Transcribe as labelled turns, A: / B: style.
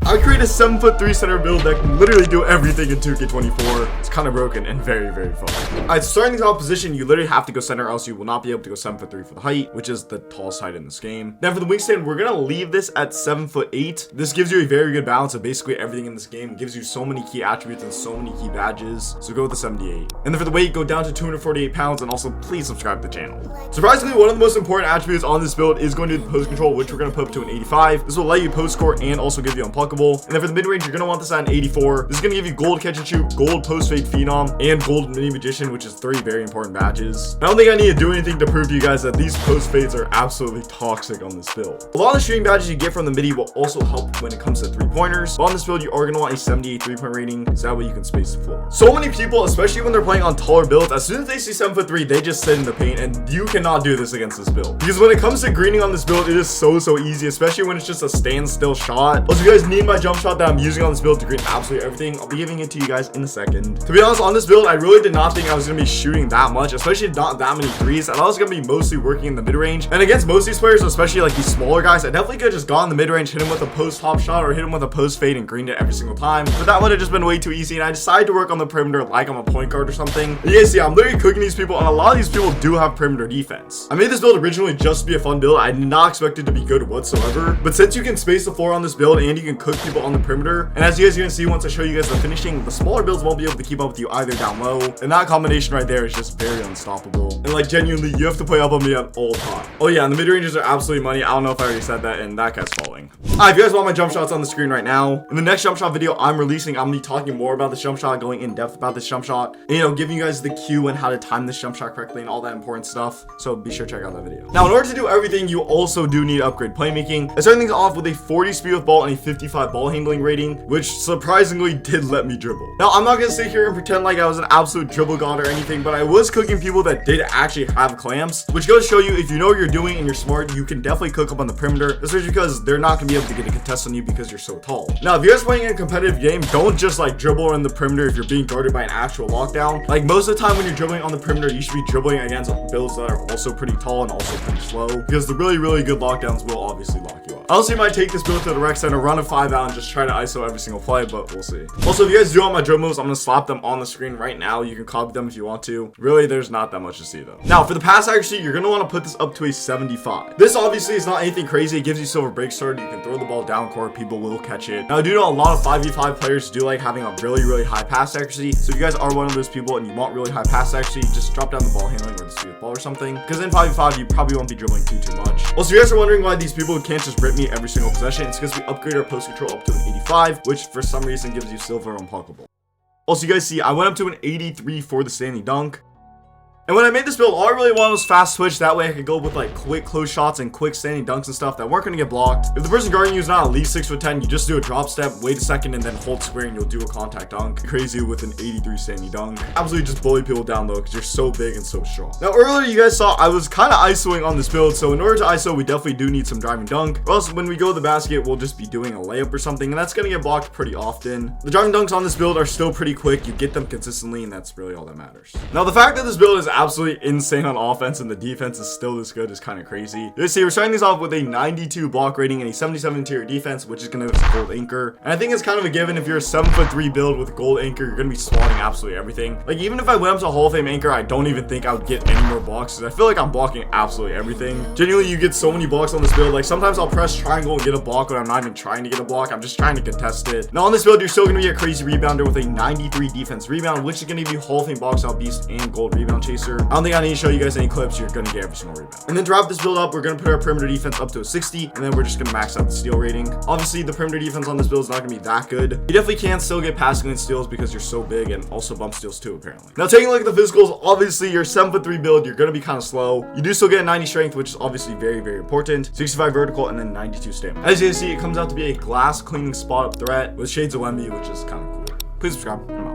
A: I create a 7'3" center build that can literally do everything in 2K24. It's kind of broken and very, very fun. Alright, starting the top position, you literally have to go center, else you will not be able to go 7'3" for the height, which is the tallest height in this game. Now for the wingspan, we're gonna leave this at 7'8". This gives you a very good balance of basically everything in this game. It gives you so many key attributes and so many key badges. So go with the 78. And then for the weight, go down to 248 pounds, and also please subscribe to the channel. Surprisingly, one of the most important attributes on this build is going to be the post control, which we're gonna put up to an 85. This will let you post score and also give you unpluckable. And then for the mid range, you're gonna want this at an 84. This is gonna give you gold catch and shoot, gold post fade phenom, and gold mini magician, which is 3 very important badges. I don't think I need to do anything to prove to you guys that these post fades are absolutely toxic on this build. A lot of the shooting badges you get from the midi will also help when it comes to 3-pointers. But on this build, you are gonna want a 78 3-point rating, so that way you can space the floor. So many people, especially when they're playing on taller builds, as soon as they see 7'3", they just sit in the paint, and you cannot do this against this build. Because when it comes to greening on this build, it is so easy, especially when it's just a standstill shot. Also, if you guys need my jump shot that I'm using on this build to green absolutely everything, I'll be giving it to you guys in a second. To be honest, on this build, I really did not think I was gonna be shooting that much, especially not that many threes. I thought I was gonna be mostly working in the mid-range. And against most of these players, especially like these smaller guys, I definitely could have just gone in the mid-range, hit him with a post hop shot, or hit him with a post fade and greened it every single time. But that would have just been way too easy, and I decided to work on the perimeter like I'm a point guard or something. And you guys see, I'm literally cooking these people, and a lot of these people do have perimeter defense. I made this build originally just to be a fun build. I did not expect it to be good whatsoever. But since you can space the floor on this build and you can cook people on the perimeter, and as you guys are gonna see once I show you guys the finishing, the smaller builds won't be able to keep up with you either down low. And that combination right there is just very unstoppable. And like genuinely, you have to play up on me at all times. Oh yeah, and the mid-ranges are absolutely money. I don't know if I already said that, and that guy's falling. Alright, if you guys want my jump shots on the screen right now, in the next jump shot video I'm releasing, I'm gonna be talking more about this jump shot, going in depth about this jump shot, and you know, giving you guys the cue and how to time this jump shot correctly and all that important stuff. So be sure to check out that video. Now, in order to do everything, you also do need to upgrade playmaking. I started things off with a 40 speed with ball and a 55 ball handling rating, which surprisingly did let me dribble. Now, I'm not gonna sit here and pretend like I was an absolute dribble god or anything, but I was cooking people that did actually have clamps, which goes to show you if you know what you're doing and you're smart, you can definitely cook up on the perimeter, especially because they're not gonna be able to get a contest on you because you're so tall. Now, if you're guys playing in a competitive game, don't just like dribble in the perimeter if you're being guarded by an actual lockdown. Like most of the time when you're dribbling on the perimeter, you should be dribbling against builds that are also pretty tall and also pretty slow, because the really good lockdowns will obviously lock you up. I also might take this build to the rec center, run a 5 out, and just try to ISO every single play, but we'll see. Also, if you guys do want my dribble moves, I'm gonna slap them on the screen right now. You can copy them if you want to. Really, there's not that much to see though. Now, for the pass accuracy, you're gonna want to put this up to a 75. This obviously is not anything crazy. It gives you silver break start. You can throw the ball down court, people will catch it. Now, I do know a lot of 5v5 players do like having a really high pass accuracy. So if you guys are one of those people and you want really high pass accuracy, just drop down the ball handling or the speed of ball or something, because in 5v5 you probably won't be dribbling too much. Also, if you guys are wondering why these people can't just rip me every single possession, it's because we upgrade our post control up to an 85, which for some reason gives you silver unpluckable. Also, you guys see, I went up to an 83 for the standing dunk. And when I made this build, all I really wanted was fast switch. That way I could go with like quick close shots and quick standing dunks and stuff that weren't going to get blocked. If the person guarding you is not at least 6'10", you just do a drop step, wait a second, and then hold square and you'll do a contact dunk. Crazy with an 83 standing dunk. Absolutely just bully people down low because you're so big and so strong. Now earlier you guys saw I was kind of ISOing on this build. So in order to ISO, we definitely do need some driving dunk. Or else when we go to the basket, we'll just be doing a layup or something. And that's going to get blocked pretty often. The driving dunks on this build are still pretty quick. You get them consistently and that's really all that matters. Now the fact that this build is absolutely insane on offense and the defense is still this good is kind of crazy. You see, we're starting these off with a 92 block rating and a 77 interior defense, which is going to give us gold anchor. And I think it's kind of a given if you're a 7'3" build with gold anchor, you're going to be swatting absolutely everything. Like even if I went up to Hall of Fame anchor, I don't even think I would get any more blocks because I feel like I'm blocking absolutely everything. Genuinely, you get so many blocks on this build. Like sometimes I'll press triangle and get a block when I'm not even trying to get a block. I'm just trying to contest it. Now on this build, you're still going to be a crazy rebounder with a 93 defense rebound, which is going to give you Hall of Fame box out beast and gold rebound chaser. I don't think I need to show you guys any clips. You're gonna get every single rebound. And then to wrap this build up, we're gonna put our perimeter defense up to a 60, and then we're just gonna max out the steal rating. Obviously, the perimeter defense on this build is not gonna be that good. You definitely can still get passing and steals because you're so big, and also bump steals too, apparently. Now, taking a look at the physicals, obviously, your 7'3" build, you're gonna be kind of slow. You do still get a 90 strength, which is obviously very important. 65 vertical, and then 92 stamina. As you can see, it comes out to be a glass cleaning spot up threat with shades of Wemby, which is kind of cool. Please subscribe. I'm out.